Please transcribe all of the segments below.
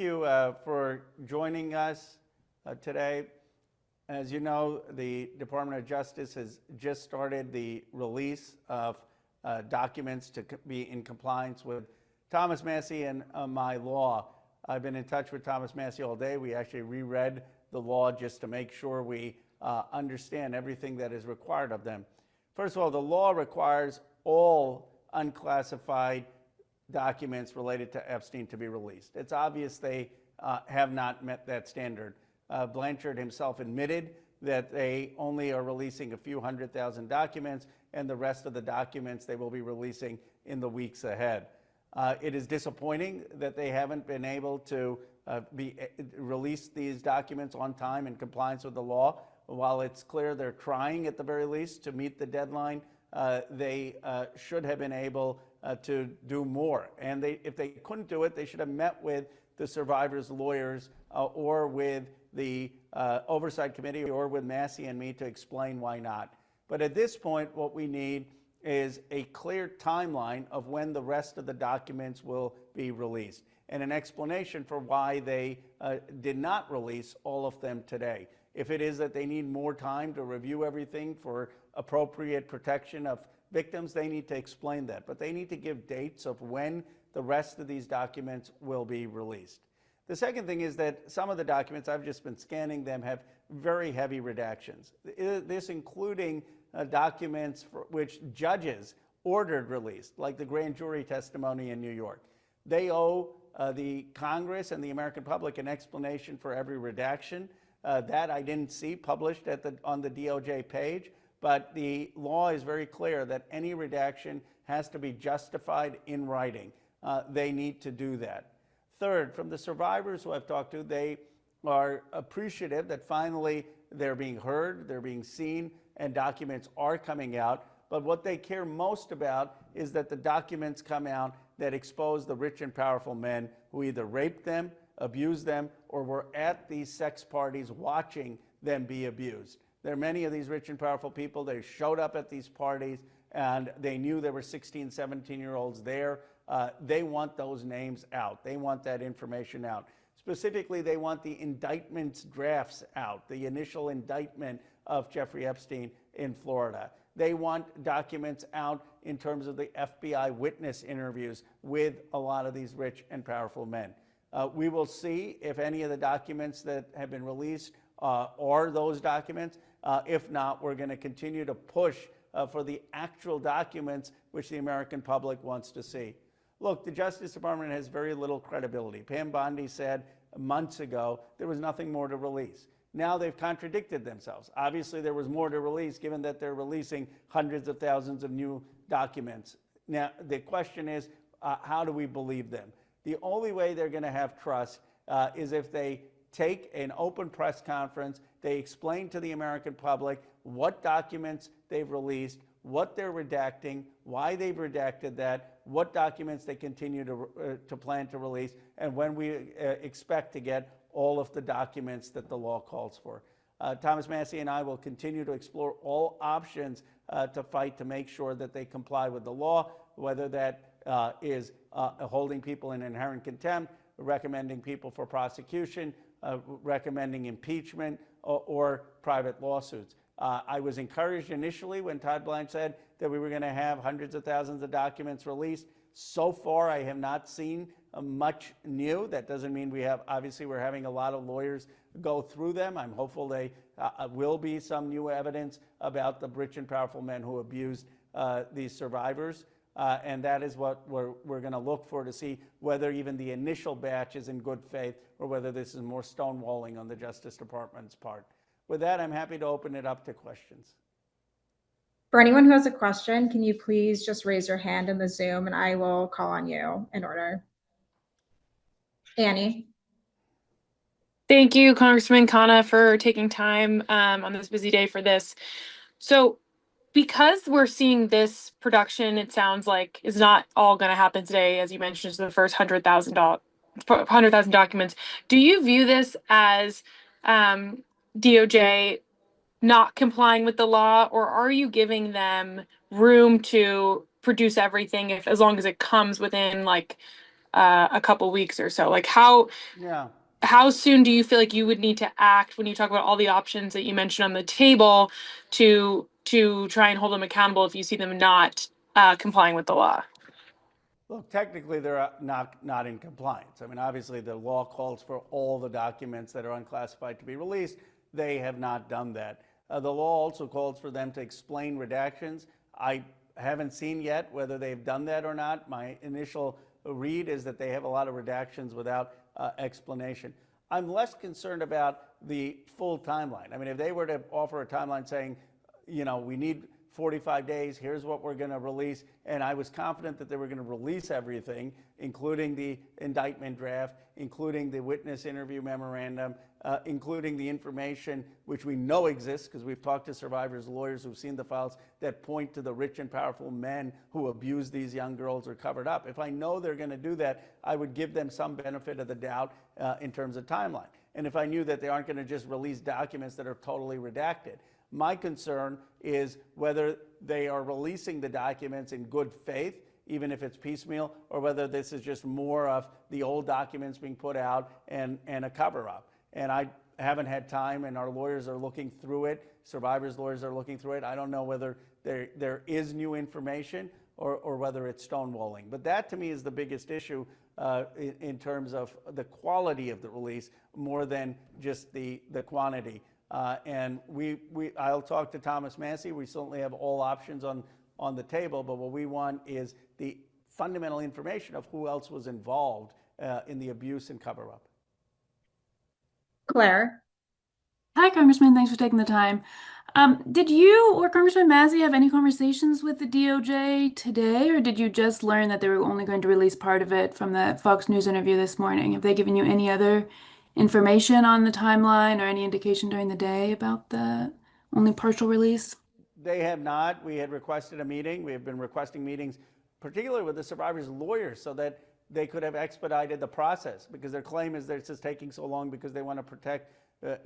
you for joining us today. As you know, the Department of Justice has just started the release of documents to be in compliance with Thomas Massie and my law. I've been in touch with Thomas Massie all day. We actually reread the law just to make sure we understand everything that is required of them. First of all, the law requires all unclassified documents related to Epstein to be released. It's obvious they have not met that standard. Blanchard himself admitted that they only are releasing a few 100,000 documents, and the rest of the documents they will be releasing in the weeks ahead. It is disappointing that they haven't been able to release these documents on time in compliance with the law. While it's clear they're trying at the very least to meet the deadline, they should have been able to do more. And if they couldn't do it, they should have met with the survivors' lawyers or with the Oversight Committee or with Massie and me to explain why not. But at this point, what we need is a clear timeline of when the rest of the documents will be released and an explanation for why they did not release all of them today. If it is that they need more time to review everything for appropriate protection of victims, they need to explain that. But they need to give dates of when the rest of these documents will be released. The second thing is that some of the documents, I've just been scanning them, have very heavy redactions. This including documents for which judges ordered released, like the grand jury testimony in New York. They owe the Congress and the American public an explanation for every redaction. That I didn't see published on the DOJ page, but the law is very clear that any redaction has to be justified in writing. They need to do that. Third, from the survivors who I've talked to, they are appreciative that finally they're being heard, they're being seen, and documents are coming out. But what they care most about is that the documents come out that expose the rich and powerful men who either raped them, abused them, or were at these sex parties watching them be abused. There are many of these rich and powerful people. They showed up at these parties and they knew there were 16, 17-year-olds there. They want those names out. They want that information out. Specifically, they want the indictments drafts out, the initial indictment of Jeffrey Epstein in Florida. They want documents out in terms of the FBI witness interviews with a lot of these rich and powerful men. We will see if any of the documents that have been released are those documents. If not, we're going to continue to push for the actual documents which the American public wants to see. Look, the Justice Department has very little credibility. Pam Bondi said months ago there was nothing more to release. Now they've contradicted themselves. Obviously, there was more to release given that they're releasing hundreds of thousands of new documents. Now, the question is, how do we believe them? The only way they're going to have trust is if they take an open press conference, they explain to the American public what documents they've released, what they're redacting, why they've redacted that, what documents they continue to plan to release, and when we expect to get all of the documents that the law calls for. Thomas Massie and I will continue to explore all options to fight to make sure that they comply with the law, whether that is holding people in inherent contempt, recommending people for prosecution, recommending impeachment, or private lawsuits. I was encouraged initially when Todd Blanche said that we were going to have hundreds of thousands of documents released. So far, I have not seen much new. That doesn't mean we have, obviously, we're having a lot of lawyers go through them. I'm hopeful they will be some new evidence about the rich and powerful men who abused these survivors. And that is what we're going to look for to see whether even the initial batch is in good faith or whether this is more stonewalling on the Justice Department's part. With that, I'm happy to open it up to questions. For anyone who has a question, can you please just raise your hand in the Zoom and I will call on you in order. Annie. Thank you, Congressman Khanna, for taking time on this busy day for this. So because we're seeing this production, it sounds like is not all going to happen today, as you mentioned, it's the first 100,000 documents. Do you view this as DOJ not complying with the law, or are you giving them room to produce everything as long as it comes within like a couple weeks or so. Like how soon do you feel like you would need to act when you talk about all the options that you mentioned on the table to try and hold them accountable if you see them not complying with the law? Look, technically, they're not in compliance. I mean, obviously, the law calls for all the documents that are unclassified to be released. They have not done that. The law also calls for them to explain redactions. I haven't seen yet whether they've done that or not. My initial read is that they have a lot of redactions without explanation. I'm less concerned about the full timeline. I mean, if they were to offer a timeline saying, you know, we need 45 days, here's what we're going to release. And I was confident that they were going to release everything, including the indictment draft, including the witness interview memorandum, including the information which we know exists because we've talked to survivors' lawyers who've seen the files that point to the rich and powerful men who abuse these young girls or covered up. If I know they're going to do that, I would give them some benefit of the doubt in terms of timeline. And if I knew that they aren't going to just release documents that are totally redacted. My concern is whether they are releasing the documents in good faith, even if it's piecemeal, or whether this is just more of the old documents being put out and a cover-up. And I haven't had time, and our lawyers are looking through it. Survivors' lawyers are looking through it. I don't know whether there is new information or whether it's stonewalling. But that, to me, is the biggest issue in terms of the quality of the release more than just the quantity. And I'll talk to Thomas Massey. We certainly have all options on the table, but what we want is the fundamental information of who else was involved in the abuse and cover-up. Claire. Hi, Congressman. Thanks for taking the time. Did you or Congressman Massey have any conversations with the DOJ today, or did you just learn that they were only going to release part of it from the Fox News interview this morning? Have they given you any other information on the timeline or any indication during the day about the only partial release? They have not. We had requested a meeting. We have been requesting meetings, particularly with the survivors' lawyers, so that they could have expedited the process, because their claim is that it's just taking so long because they want to protect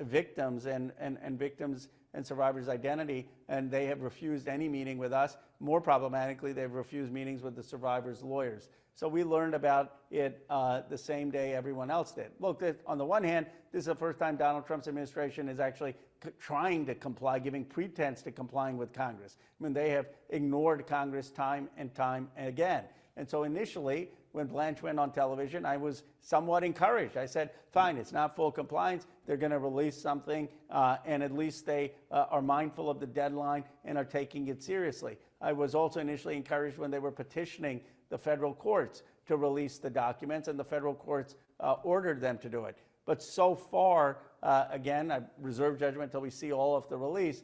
victims and victims and survivors' identity, and they have refused any meeting with us. More problematically, they've refused meetings with the survivors' lawyers. So we learned about it the same day everyone else did. Look, on the one hand, this is the first time Donald Trump's administration is actually trying to comply, giving pretense to complying with Congress. I mean, they have ignored Congress time and time again. And so initially, when Blanche went on television, I was somewhat encouraged. I said, fine, it's not full compliance. They're going to release something, and at least they are mindful of the deadline and are taking it seriously. I was also initially encouraged when they were petitioning the federal courts to release the documents, and the federal courts ordered them to do it. But so far, again, I reserve judgment until we see all of the release,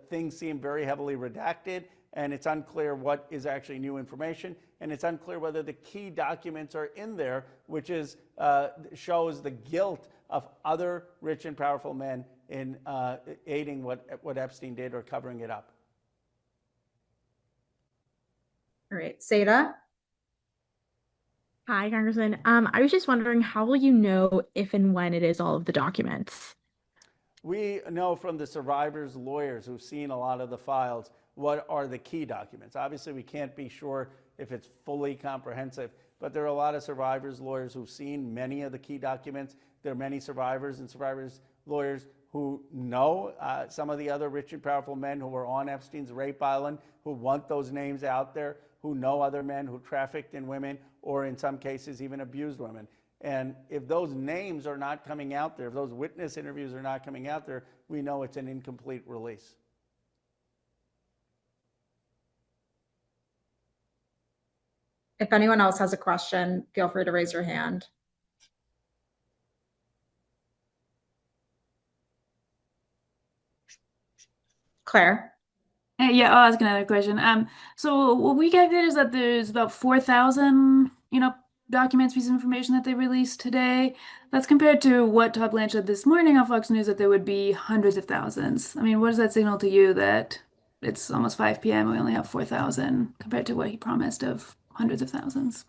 things seem very heavily redacted, and it's unclear what is actually new information, and it's unclear whether the key documents are in there, which is shows the guilt of other rich and powerful men in aiding what Epstein did or covering it up. All right, Seda. Hi, Congressman. I was just wondering, how will you know if and when it is all of the documents? We know from the survivors' lawyers who've seen a lot of the files what are the key documents. Obviously, we can't be sure if it's fully comprehensive, but there are a lot of survivors' lawyers who've seen many of the key documents. There are many survivors and survivors' lawyers who know some of the other rich and powerful men who were on Epstein's rape island, who want those names out there, who know other men who trafficked in women or in some cases even abused women. And if those names are not coming out there, if those witness interviews are not coming out there, we know it's an incomplete release. If anyone else has a question, feel free to raise your hand. Claire. Yeah, I'll ask another question. So what we calculated is that there's about 4,000, documents, pieces of information that they released today. That's compared to what Todd Blanche said this morning on Fox News, that there would be hundreds of thousands. I mean, what does that signal to you that it's almost 5 p.m. we only have 4,000 compared to what he promised of hundreds of thousands?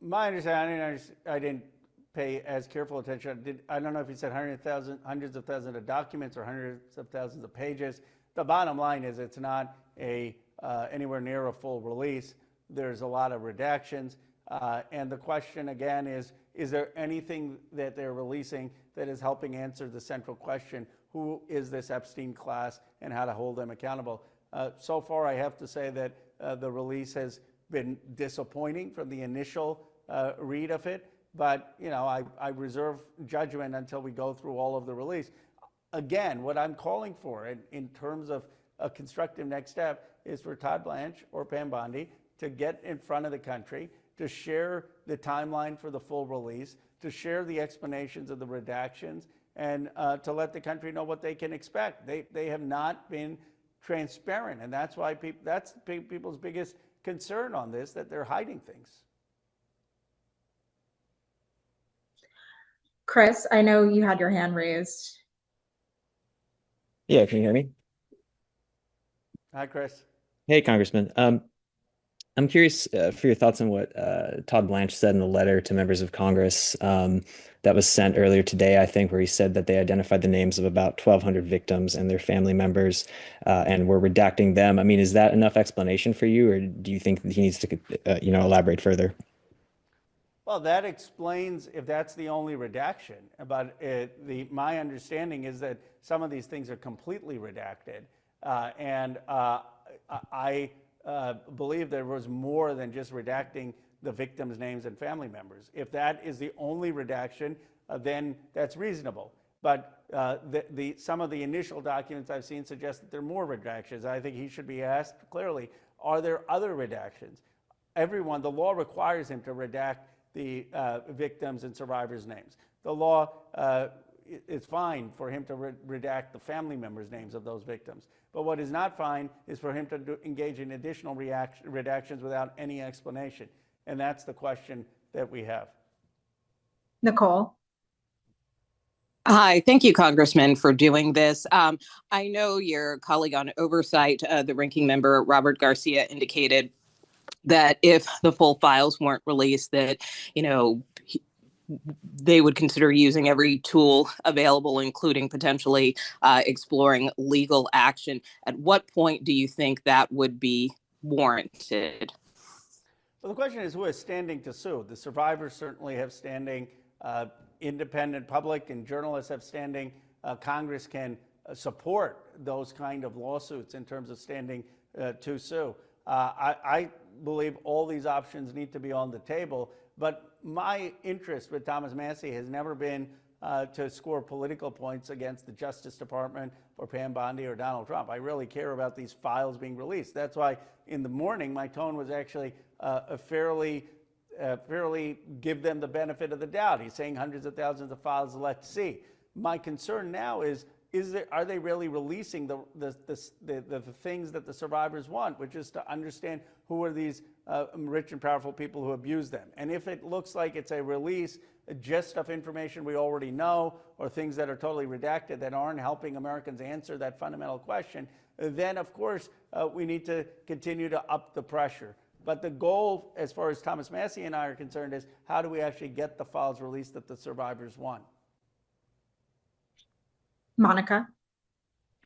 My understanding, I didn't pay as careful attention. I don't know if he said hundreds of thousands of documents or hundreds of thousands of pages. The bottom line is it's not anywhere near a full release. There's a lot of redactions. And the question again is there anything that they're releasing that is helping answer the central question, who is this Epstein class and how to hold them accountable? So far, I have to say that the release has been disappointing from the initial read of it, but I reserve judgment until we go through all of the release. Again, what I'm calling for in terms of a constructive next step is for Todd Blanche or Pam Bondi to get in front of the country, to share the timeline for the full release, to share the explanations of the redactions, and to let the country know what they can expect. They have not been transparent, and that's why that's people's biggest concern on this, that they're hiding things. Chris, I know you had your hand raised. Yeah, can you hear me? Hi, Chris. Hey, Congressman. I'm curious for your thoughts on what Todd Blanche said in the letter to members of Congress that was sent earlier today, I think, where he said that they identified the names of about 1,200 victims and their family members and were redacting them. I mean, is that enough explanation for you, or do you think that he needs to, elaborate further? Well, that explains if that's the only redaction. But my understanding is that some of these things are completely redacted. I believe there was more than just redacting the victims' names and family members. If that is the only redaction, then that's reasonable. But some of the initial documents I've seen suggest that there are more redactions. I think he should be asked clearly, are there other redactions? The law requires him to redact the victims' and survivors' names. The law is fine for him to redact the family members' names of those victims. But what is not fine is for him to engage in additional redactions without any explanation. And that's the question that we have. Nicole. Hi, thank you, Congressman, for doing this. I know your colleague on oversight, the ranking member, Robert Garcia, indicated that if the full files weren't released, that, they would consider using every tool available, including potentially exploring legal action. At what point do you think that would be warranted? Well, the question is who is standing to sue. The survivors certainly have standing. Independent public and journalists have standing. Congress can support those kind of lawsuits in terms of standing to sue. I believe all these options need to be on the table, but my interest with Thomas Massie has never been to score political points against the Justice Department or Pam Bondi or Donald Trump. I really care about these files being released. That's why in the morning my tone was actually fairly give them the benefit of the doubt. He's saying hundreds of thousands of files, let's see. My concern now are they really releasing the things that the survivors want, which is to understand who are these rich and powerful people who abuse them. And if it looks like it's a release just of information we already know or things that are totally redacted that aren't helping Americans answer that fundamental question, then of course we need to continue to up the pressure. But the goal, as far as Thomas Massie and I are concerned, is how do we actually get the files released that the survivors want? Monica.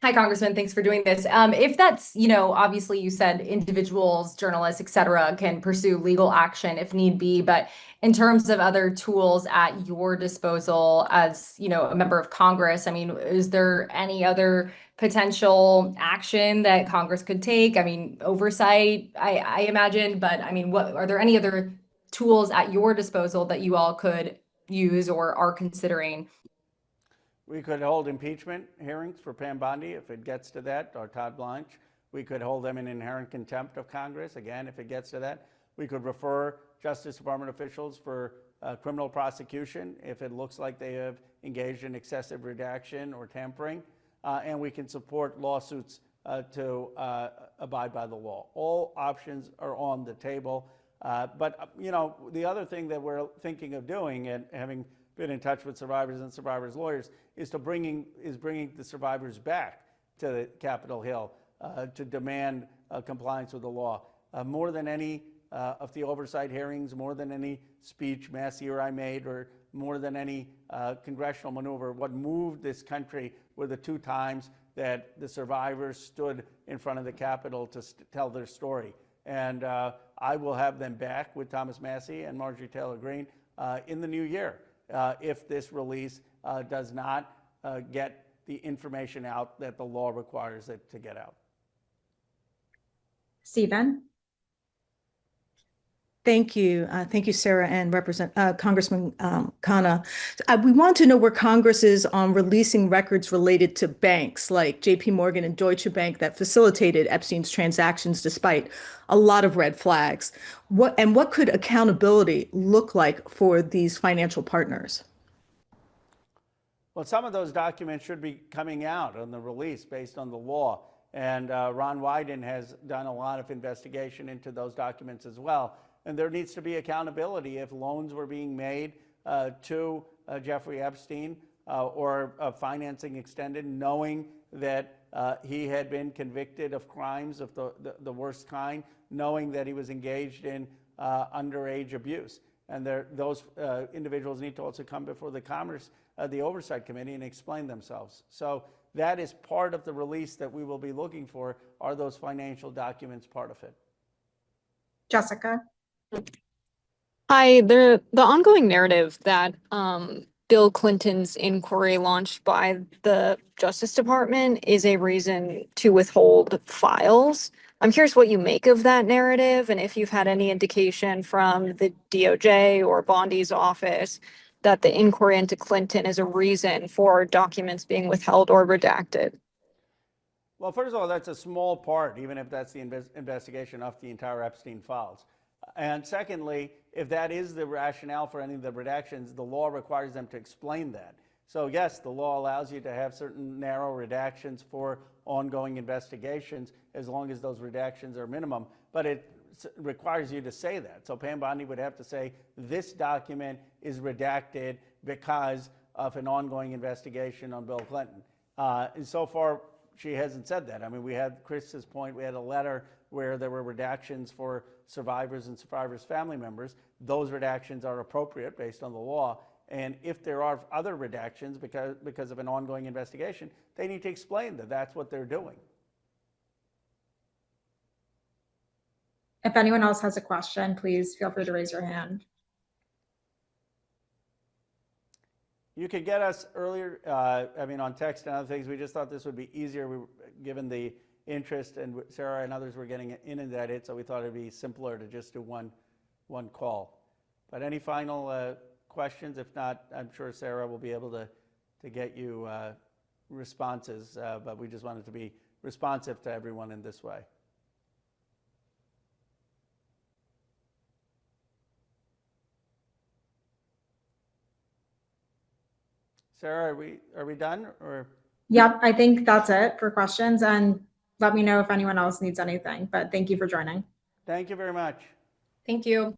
Hi, Congressman. Thanks for doing this. If that's, obviously you said individuals, journalists, et cetera, can pursue legal action if need be. But in terms of other tools at your disposal as, a member of Congress, is there any other potential action that Congress could take? Oversight, I imagine. But what are there any other tools at your disposal that you all could use or are considering? We could hold impeachment hearings for Pam Bondi if it gets to that, or Todd Blanche. We could hold them in inherent contempt of Congress, again, if it gets to that. We could refer Justice Department officials for criminal prosecution if it looks like they have engaged in excessive redaction or tampering. And we can support lawsuits to abide by the law. All options are on the table. But the other thing that we're thinking of doing, and having been in touch with survivors and survivors' lawyers, is bringing the survivors back to the Capitol Hill to demand compliance with the law. More than any of the oversight hearings, more than any speech Massie or I made, or more than any congressional maneuver, what moved this country were the 2 times that the survivors stood in front of the Capitol to tell their story. And I will have them back with Thomas Massie and Marjorie Taylor Greene in the new year if this release does not get the information out that the law requires it to get out. Stephen? Thank you. Thank you, Sarah, and Congressman Khanna. We want to know where Congress is on releasing records related to banks like JP Morgan and Deutsche Bank that facilitated Epstein's transactions despite a lot of red flags. What could accountability look like for these financial partners? Well, some of those documents should be coming out on the release based on the law. And Ron Wyden has done a lot of investigation into those documents as well. And there needs to be accountability if loans were being made to Jeffrey Epstein or financing extended, knowing that he had been convicted of crimes of the worst kind, knowing that he was engaged in underage abuse. And those individuals need to also come before the Oversight Committee and explain themselves. So that is part of the release that we will be looking for. Are those financial documents part of it? Jessica? Hi, the ongoing narrative that Bill Clinton's inquiry launched by the Justice Department is a reason to withhold files. I'm curious what you make of that narrative and if you've had any indication from the DOJ or Bondi's office that the inquiry into Clinton is a reason for documents being withheld or redacted. Well, first of all, that's a small part, even if that's the investigation of the entire Epstein files. And secondly, if that is the rationale for any of the redactions, the law requires them to explain that. So yes, the law allows you to have certain narrow redactions for ongoing investigations as long as those redactions are minimum, but it requires you to say that. So Pam Bondi would have to say, this document is redacted because of an ongoing investigation on Bill Clinton. And so far, she hasn't said that. I mean, we had Chris's point, we had a letter where there were redactions for survivors and survivors' family members. Those redactions are appropriate based on the law. And if there are other redactions because of an ongoing investigation, they need to explain that that's what they're doing. If anyone else has a question, please feel free to raise your hand. You could get us earlier, on text and other things. We just thought this would be easier given the interest, and Sarah and others were getting inundated, so we thought it'd be simpler to just do one call. But any final questions? If not, I'm sure Sarah will be able to get you responses, but we just wanted to be responsive to everyone in this way. Sarah, are we done? Or? Yep, I think that's it for questions, and let me know if anyone else needs anything, but thank you for joining. Thank you very much. Thank you.